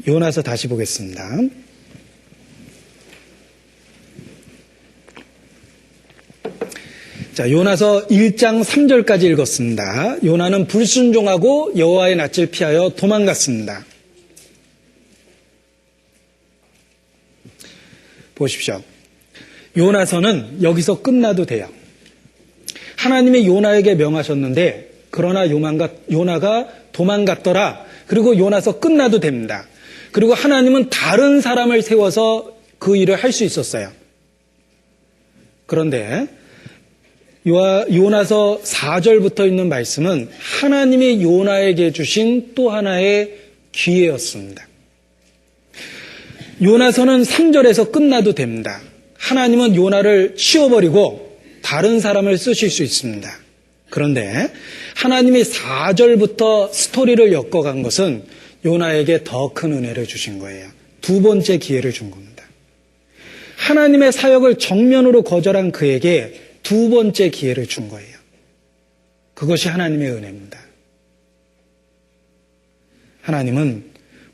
요나서 다시 보겠습니다. 자, 요나서 1장 3절까지 읽었습니다. 요나는 불순종하고 여호와의 낯을 피하여 도망갔습니다. 보십시오. 요나서는 여기서 끝나도 돼요. 하나님이 요나에게 명하셨는데 그러나 요나가 도망갔더라. 그리고 요나서 끝나도 됩니다. 그리고 하나님은 다른 사람을 세워서 그 일을 할 수 있었어요. 그런데 요나서 4절부터 있는 말씀은 하나님이 요나에게 주신 또 하나의 기회였습니다. 요나서는 3절에서 끝나도 됩니다. 하나님은 요나를 치워버리고 다른 사람을 쓰실 수 있습니다. 그런데 하나님이 4절부터 스토리를 엮어간 것은 요나에게 더 큰 은혜를 주신 거예요. 두 번째 기회를 준 겁니다. 하나님의 사역을 정면으로 거절한 그에게 두 번째 기회를 준 거예요. 그것이 하나님의 은혜입니다. 하나님은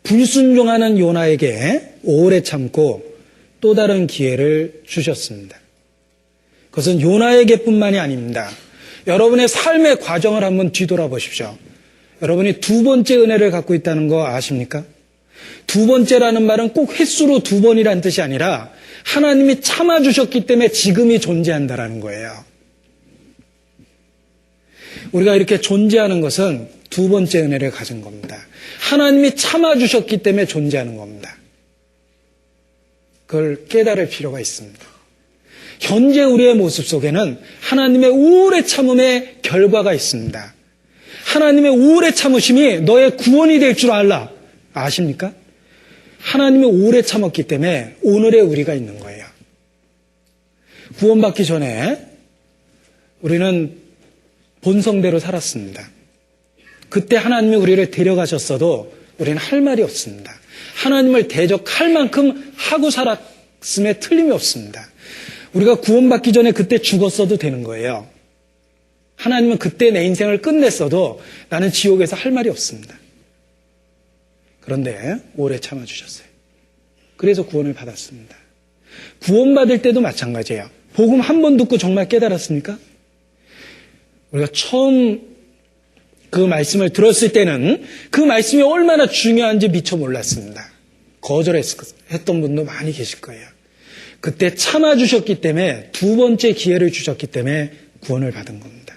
불순종하는 요나에게 오래 참고 또 다른 기회를 주셨습니다. 그것은 요나에게뿐만이 아닙니다. 여러분의 삶의 과정을 한번 뒤돌아보십시오. 여러분이 두 번째 은혜를 갖고 있다는 거 아십니까? 두 번째라는 말은 꼭 횟수로 두 번이라는 뜻이 아니라 하나님이 참아주셨기 때문에 지금이 존재한다라는 거예요. 우리가 이렇게 존재하는 것은 두 번째 은혜를 가진 겁니다. 하나님이 참아주셨기 때문에 존재하는 겁니다. 그걸 깨달을 필요가 있습니다. 현재 우리의 모습 속에는 하나님의 오래 참음의 결과가 있습니다. 하나님의 오래 참으심이 너의 구원이 될 줄 알라. 아십니까? 하나님이 오래 참았기 때문에 오늘의 우리가 있는 거예요. 구원받기 전에 우리는 본성대로 살았습니다. 그때 하나님이 우리를 데려가셨어도 우리는 할 말이 없습니다. 하나님을 대적할 만큼 하고 살았음에 틀림이 없습니다. 우리가 구원받기 전에 그때 죽었어도 되는 거예요. 하나님은 그때 내 인생을 끝냈어도 나는 지옥에서 할 말이 없습니다. 그런데 오래 참아주셨어요. 그래서 구원을 받았습니다. 구원받을 때도 마찬가지예요. 복음 한 번 듣고 정말 깨달았습니까? 우리가 처음 그 말씀을 들었을 때는 그 말씀이 얼마나 중요한지 미처 몰랐습니다. 거절했던 분도 많이 계실 거예요. 그때 참아주셨기 때문에 두 번째 기회를 주셨기 때문에 구원을 받은 겁니다.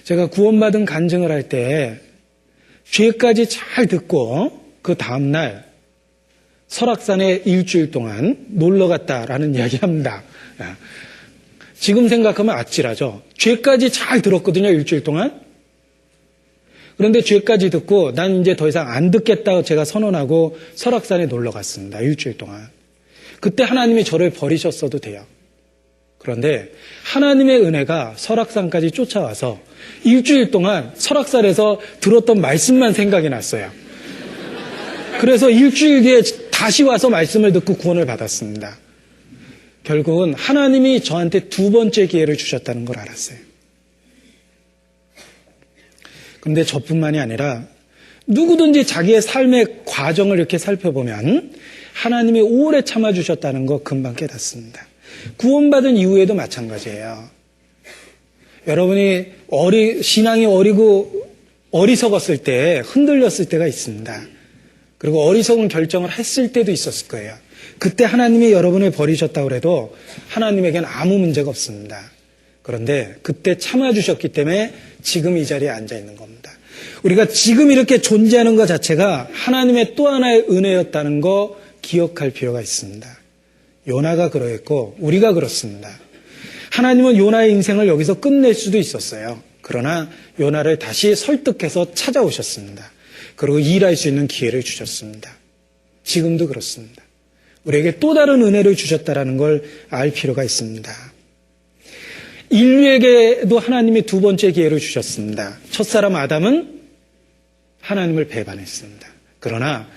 제가 구원받은 간증을 할 때 죄까지 잘 듣고 그 다음날 설악산에 일주일 동안 놀러 갔다라는 이야기 합니다. 지금 생각하면 아찔하죠. 죄까지 잘 들었거든요, 일주일 동안. 그런데 죄까지 듣고 난 이제 더 이상 안 듣겠다고 제가 선언하고 설악산에 놀러 갔습니다. 일주일 동안. 그때 하나님이 저를 버리셨어도 돼요. 그런데 하나님의 은혜가 설악산까지 쫓아와서 일주일 동안 설악산에서 들었던 말씀만 생각이 났어요. 그래서 일주일 뒤에 다시 와서 말씀을 듣고 구원을 받았습니다. 결국은 하나님이 저한테 두 번째 기회를 주셨다는 걸 알았어요. 그런데 저뿐만이 아니라 누구든지 자기의 삶의 과정을 이렇게 살펴보면 하나님이 오래 참아주셨다는 거 금방 깨닫습니다. 구원받은 이후에도 마찬가지예요. 여러분이 신앙이 어리석었을 때 흔들렸을 때가 있습니다. 그리고 어리석은 결정을 했을 때도 있었을 거예요. 그때 하나님이 여러분을 버리셨다고 해도 하나님에게는 아무 문제가 없습니다. 그런데 그때 참아주셨기 때문에 지금 이 자리에 앉아있는 겁니다. 우리가 지금 이렇게 존재하는 것 자체가 하나님의 또 하나의 은혜였다는 거 기억할 필요가 있습니다. 요나가 그러했고 우리가 그렇습니다. 하나님은 요나의 인생을 여기서 끝낼 수도 있었어요. 그러나 요나를 다시 설득해서 찾아오셨습니다. 그리고 일할 수 있는 기회를 주셨습니다. 지금도 그렇습니다. 우리에게 또 다른 은혜를 주셨다는 걸 알 필요가 있습니다. 인류에게도 하나님이 두 번째 기회를 주셨습니다. 첫사람 아담은 하나님을 배반했습니다. 그러나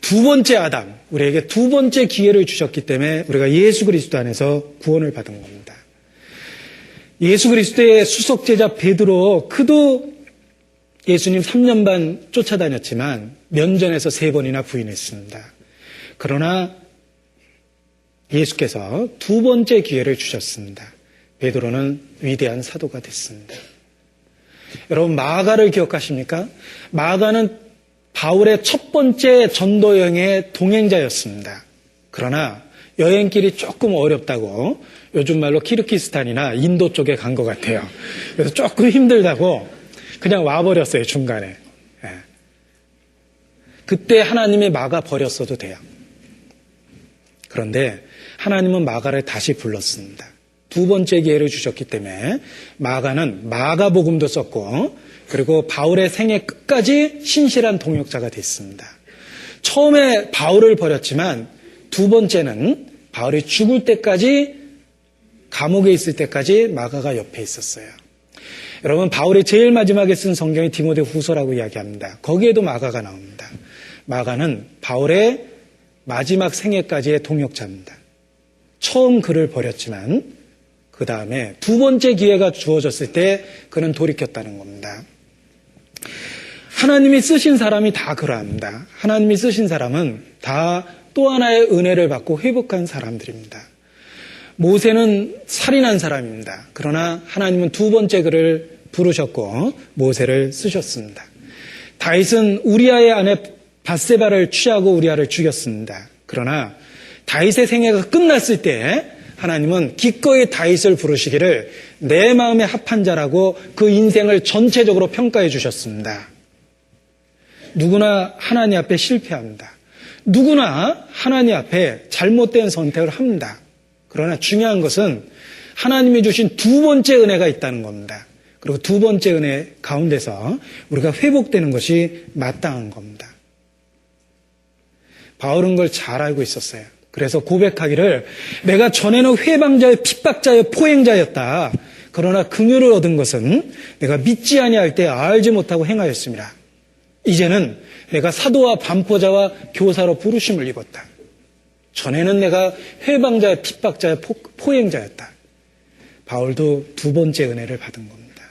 두 번째 아담, 우리에게 두 번째 기회를 주셨기 때문에 우리가 예수 그리스도 안에서 구원을 받은 겁니다. 예수 그리스도의 수석제자 베드로 그도 예수님 3년 반 쫓아다녔지만 면전에서 3번이나 부인했습니다. 그러나 예수께서 2번째 기회를 주셨습니다. 베드로는 위대한 사도가 됐습니다. 여러분, 마가를 기억하십니까? 마가는 바울의 첫 번째 전도 여행의 동행자였습니다. 그러나 여행길이 조금 어렵다고, 요즘 말로 키르기스탄이나 인도 쪽에 간 것 같아요. 그래서 조금 힘들다고 그냥 와버렸어요, 중간에. 그때 하나님이 마가 버렸어도 돼요. 그런데 하나님은 마가를 다시 불렀습니다. 2번째 기회를 주셨기 때문에 마가는 마가복음도 썼고, 그리고 바울의 생애 끝까지 신실한 동역자가 됐습니다. 처음에 바울을 버렸지만 2번째는 바울이 죽을 때까지, 감옥에 있을 때까지 마가가 옆에 있었어요. 여러분, 바울이 제일 마지막에 쓴 성경이 디모데 후서라고 이야기합니다. 거기에도 마가가 나옵니다. 마가는 바울의 마지막 생애까지의 동역자입니다. 처음 그를 버렸지만 그 다음에 2번째 기회가 주어졌을 때 그는 돌이켰다는 겁니다. 하나님이 쓰신 사람이 다 그러합니다. 하나님이 쓰신 사람은 다 또 하나의 은혜를 받고 회복한 사람들입니다. 모세는 살인한 사람입니다. 그러나 하나님은 2번째 그를 부르셨고 모세를 쓰셨습니다. 다윗은 우리아의 아내 밧세바를 취하고 우리아를 죽였습니다. 그러나 다윗의 생애가 끝났을 때 하나님은 기꺼이 다윗을 부르시기를 내 마음에 합한 자라고 그 인생을 전체적으로 평가해 주셨습니다. 누구나 하나님 앞에 실패합니다. 누구나 하나님 앞에 잘못된 선택을 합니다. 그러나 중요한 것은 하나님이 주신 2번째 은혜가 있다는 겁니다. 그리고 2번째 은혜 가운데서 우리가 회복되는 것이 마땅한 겁니다. 바울은 그걸 잘 알고 있었어요. 그래서 고백하기를 내가 전에는 회방자의 핍박자의 포행자였다. 그러나 긍휼을 얻은 것은 내가 믿지 아니할 때 알지 못하고 행하였습니다. 이제는 내가 사도와 반포자와 교사로 부르심을 입었다. 전에는 내가 회방자의 핍박자의 포행자였다. 바울도 2번째 은혜를 받은 겁니다.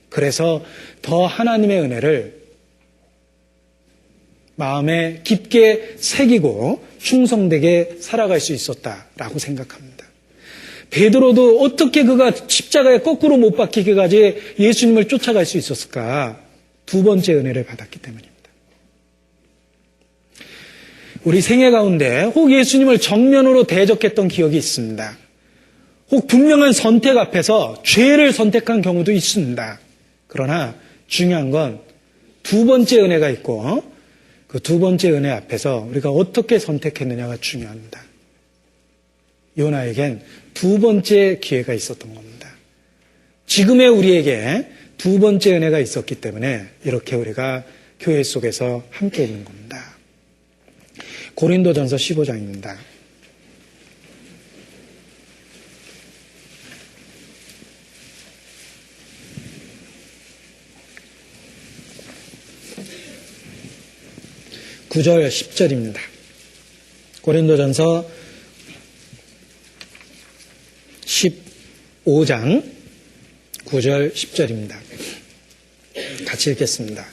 그래서 더 하나님의 은혜를 마음에 깊게 새기고 충성되게 살아갈 수 있었다라고 생각합니다. 베드로도 어떻게 그가 십자가에 거꾸로 못 박히기까지 예수님을 쫓아갈 수 있었을까? 2번째 은혜를 받았기 때문입니다. 우리 생애 가운데 혹 예수님을 정면으로 대적했던 기억이 있습니다. 혹 분명한 선택 앞에서 죄를 선택한 경우도 있습니다. 그러나 중요한 건 2번째 은혜가 있고 그 2번째 은혜 앞에서 우리가 어떻게 선택했느냐가 중요합니다. 요나에겐 2번째 기회가 있었던 겁니다. 지금의 우리에게 2번째 은혜가 있었기 때문에 이렇게 우리가 교회 속에서 함께 있는 겁니다. 고린도전서 15장입니다. (9절) (10절입니다) 고린도전서 15장 9절 10절입니다. 같이 읽겠습니다.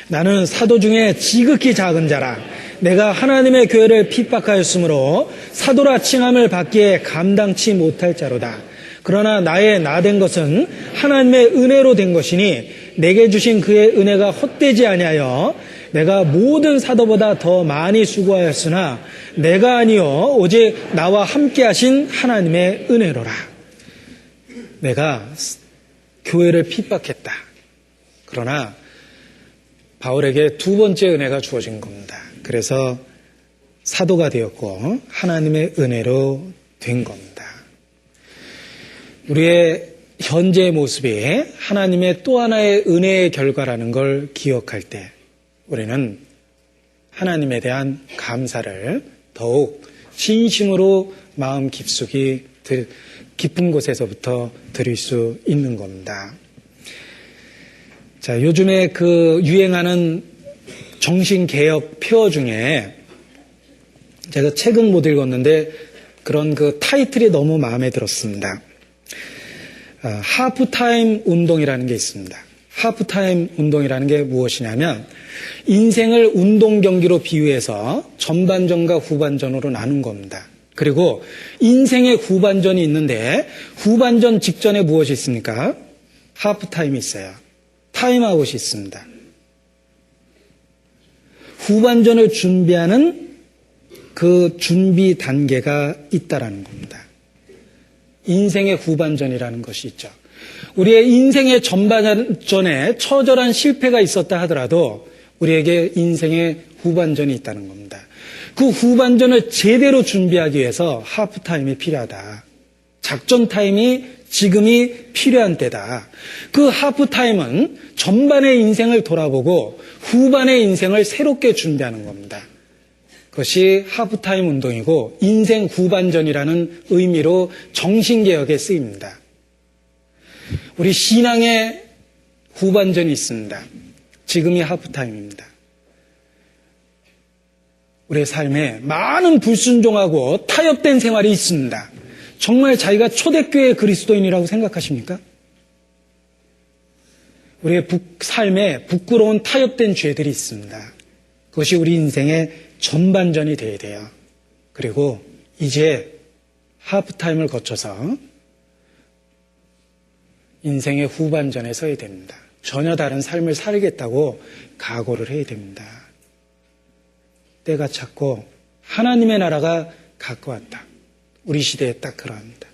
나는 사도 중에 지극히 작은 자라 내가 하나님의 교회를 핍박하였으므로 사도라 칭함을 받기에 감당치 못할 자로다. 그러나 나의 나된 것은 하나님의 은혜로 된 것이니 내게 주신 그의 은혜가 헛되지 아니하여 내가 모든 사도보다 더 많이 수고하였으나 내가 아니요 오직 나와 함께 하신 하나님의 은혜로라. 내가 교회를 핍박했다. 그러나 바울에게 2번째 은혜가 주어진 겁니다. 그래서 사도가 되었고 하나님의 은혜로 된 겁니다. 우리의 현재의 모습이 하나님의 또 하나의 은혜의 결과라는 걸 기억할 때 우리는 하나님에 대한 감사를 더욱 진심으로 마음 깊숙이 깊은 곳에서부터 드릴 수 있는 겁니다. 자, 요즘에 그 유행하는 정신개혁 표어 중에 제가 책은 못 읽었는데 그런 그 타이틀이 너무 마음에 들었습니다. 하프타임 운동이라는 게 있습니다. 하프타임 운동이라는 게 무엇이냐면 인생을 운동 경기로 비유해서 전반전과 후반전으로 나눈 겁니다. 그리고 인생의 후반전이 있는데 후반전 직전에 무엇이 있습니까? 하프타임이 있어요. 타임아웃이 있습니다. 후반전을 준비하는 그 준비 단계가 있다라는 겁니다. 인생의 후반전이라는 것이 있죠. 우리의 인생의 전반전에 처절한 실패가 있었다 하더라도 우리에게 인생의 후반전이 있다는 겁니다. 그 후반전을 제대로 준비하기 위해서 하프타임이 필요하다. 작전 타임이 지금이 필요한 때다. 그 하프타임은 전반의 인생을 돌아보고 후반의 인생을 새롭게 준비하는 겁니다. 그것이 하프타임 운동이고 인생 후반전이라는 의미로 정신개혁에 쓰입니다. 우리 신앙의 후반전이 있습니다. 지금이 하프타임입니다. 우리의 삶에 많은 불순종하고 타협된 생활이 있습니다. 정말 자기가 초대교회 그리스도인이라고 생각하십니까? 우리의 삶에 부끄러운 타협된 죄들이 있습니다. 그것이 우리 인생의 전반전이 되어야 돼요. 그리고 이제 하프타임을 거쳐서 인생의 후반전에 서야 됩니다. 전혀 다른 삶을 살겠다고 각오를 해야 됩니다. 때가 찼고 하나님의 나라가 가까웠다. 우리 시대에 딱 그러합니다.